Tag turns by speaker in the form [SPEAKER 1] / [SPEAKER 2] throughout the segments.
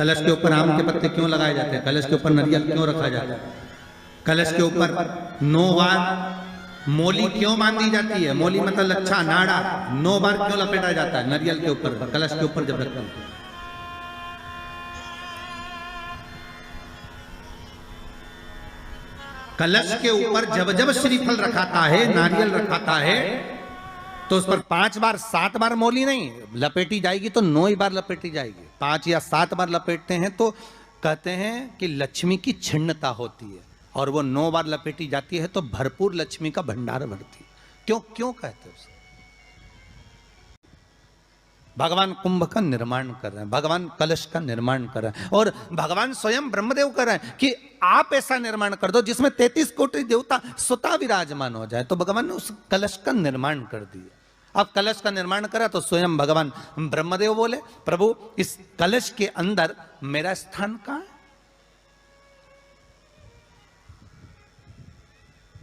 [SPEAKER 1] कलश के ऊपर आम के पत्ते क्यों लगाए जाते हैं? कलश के ऊपर नारियल क्यों रखा जाता है? कलश के ऊपर 9 बार मोली क्यों बांधी जाती है? मोली मतलब लच्छा नाड़ा 9 बार क्यों लपेटा जाता है नारियल के ऊपर, कलश के ऊपर जब रखते हैं? कलश के ऊपर जब जब श्रीफल रखाता है, नारियल रखाता है, तो उस पर 5 बार 7 बार मोली नहीं लपेटी जाएगी, तो 9 ही बार लपेटी जाएगी। 5 या 7 बार लपेटते हैं तो कहते हैं कि लक्ष्मी की छिन्नता होती है, और वो 9 बार लपेटी जाती है तो भरपूर लक्ष्मी का भंडार भरती है। क्यों क्यों कहते हैं उसे? भगवान कुंभ का निर्माण कर रहे हैं, भगवान कलश का निर्माण कर रहे हैं, और भगवान स्वयं ब्रह्मदेव कर रहे हैं कि आप ऐसा निर्माण कर दो जिसमें 33 कोटि देवता स्वतः विराजमान हो जाए। तो भगवान ने उस कलश का निर्माण कर दिया। अब कलश का निर्माण करा तो स्वयं भगवान ब्रह्मदेव बोले, प्रभु इस कलश के अंदर मेरा स्थान कहां है?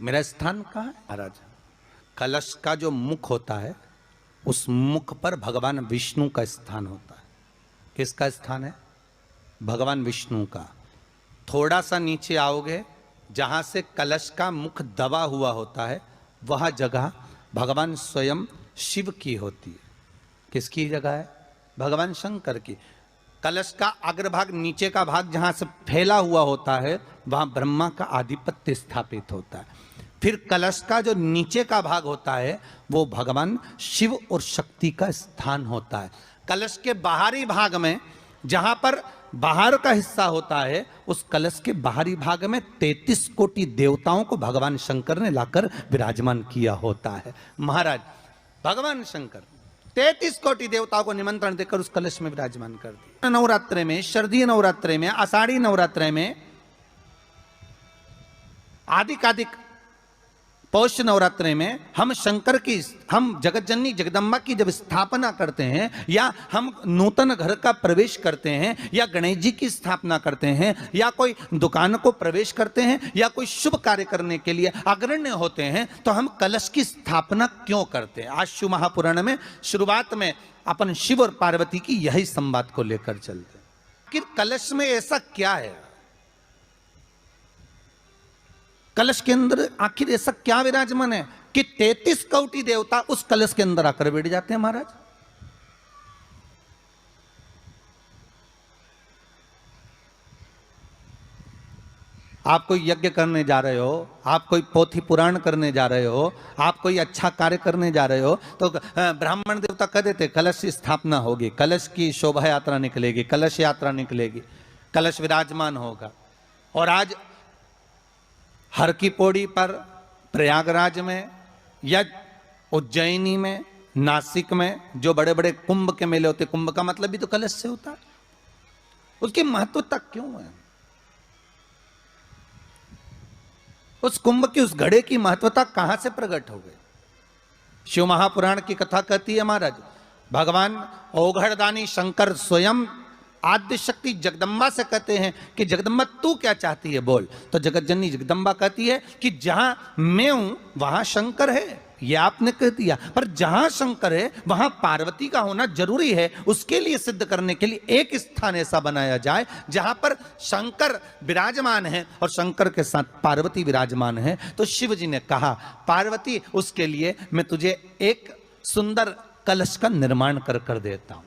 [SPEAKER 1] मेरा स्थान कहां है? महाराज, कलश का जो मुख होता है उस मुख पर भगवान विष्णु का स्थान होता है। किसका स्थान है? भगवान विष्णु का। थोड़ा सा नीचे आओगे, जहां से कलश का मुख दबा हुआ होता है, वह जगह भगवान स्वयं शिव की होती है। किसकी जगह है? भगवान शंकर की। कलश का अग्रभाग, नीचे का भाग जहां से फैला हुआ होता है, वहां ब्रह्मा का आधिपत्य स्थापित होता है। फिर कलश का जो नीचे का भाग होता है वो भगवान शिव और शक्ति का स्थान होता है। कलश के बाहरी भाग में, जहां पर बाहर का हिस्सा होता है, उस कलश के बाहरी भाग में 33 कोटि देवताओं को भगवान शंकर ने लाकर विराजमान किया होता है। महाराज, भगवान शंकर 33 कोटि देवताओं को निमंत्रण देकर उस कलश में विराजमान कर दिया। नवरात्रे में, शारदीय नवरात्रे में, आषाढ़ी नवरात्रे में, आदिक पौष नवरात्रे में हम शंकर की, हम जगत जननी जगदम्बा की जब स्थापना करते हैं, या हम नूतन घर का प्रवेश करते हैं, या गणेश जी की स्थापना करते हैं, या कोई दुकान को प्रवेश करते हैं, या कोई शुभ कार्य करने के लिए अग्रण्य होते हैं, तो हम कलश की स्थापना क्यों करते हैं? आज शिव महापुराण में शुरुआत में अपन शिव और पार्वती की यही संवाद को लेकर चलते हैं कि कलश में ऐसा क्या है? कलश के अंदर आखिर ऐसा क्या विराजमान है कि 33 कोटि देवता उस कलश के अंदर आकर बैठ जाते हैं? महाराज, आप कोई यज्ञ करने जा रहे हो, आप कोई पोथी पुराण करने जा रहे हो, आप कोई अच्छा कार्य करने जा रहे हो, तो ब्राह्मण देवता कह देते कलश की स्थापना होगी, कलश की शोभा यात्रा निकलेगी, कलश यात्रा निकलेगी, कलश विराजमान होगा। और आज हर की पौड़ी पर, प्रयागराज में, या उज्जैनी में, नासिक में जो बड़े बड़े कुंभ के मेले होते, कुंभ का मतलब भी तो कलश से होता है, उसकी महत्वता क्यों है? उस कुंभ की, उस घड़े की महत्वता कहां से प्रकट हो गई? शिव महापुराण की कथा कहती है महाराज, भगवान औघड़दानी शंकर स्वयं आद्य शक्ति जगदम्बा से कहते हैं कि जगदम्बा तू क्या चाहती है बोल। तो जगत जननी जगदम्बा कहती है कि जहां मैं हूं वहां शंकर है, ये आपने कह दिया, पर जहां शंकर है वहां पार्वती का होना जरूरी है। उसके लिए सिद्ध करने के लिए एक स्थान ऐसा बनाया जाए जहां पर शंकर विराजमान है और शंकर के साथ पार्वती विराजमान है। तो शिव जी ने कहा, पार्वती उसके लिए मैं तुझे एक सुंदर कलश का निर्माण कर देता हूं।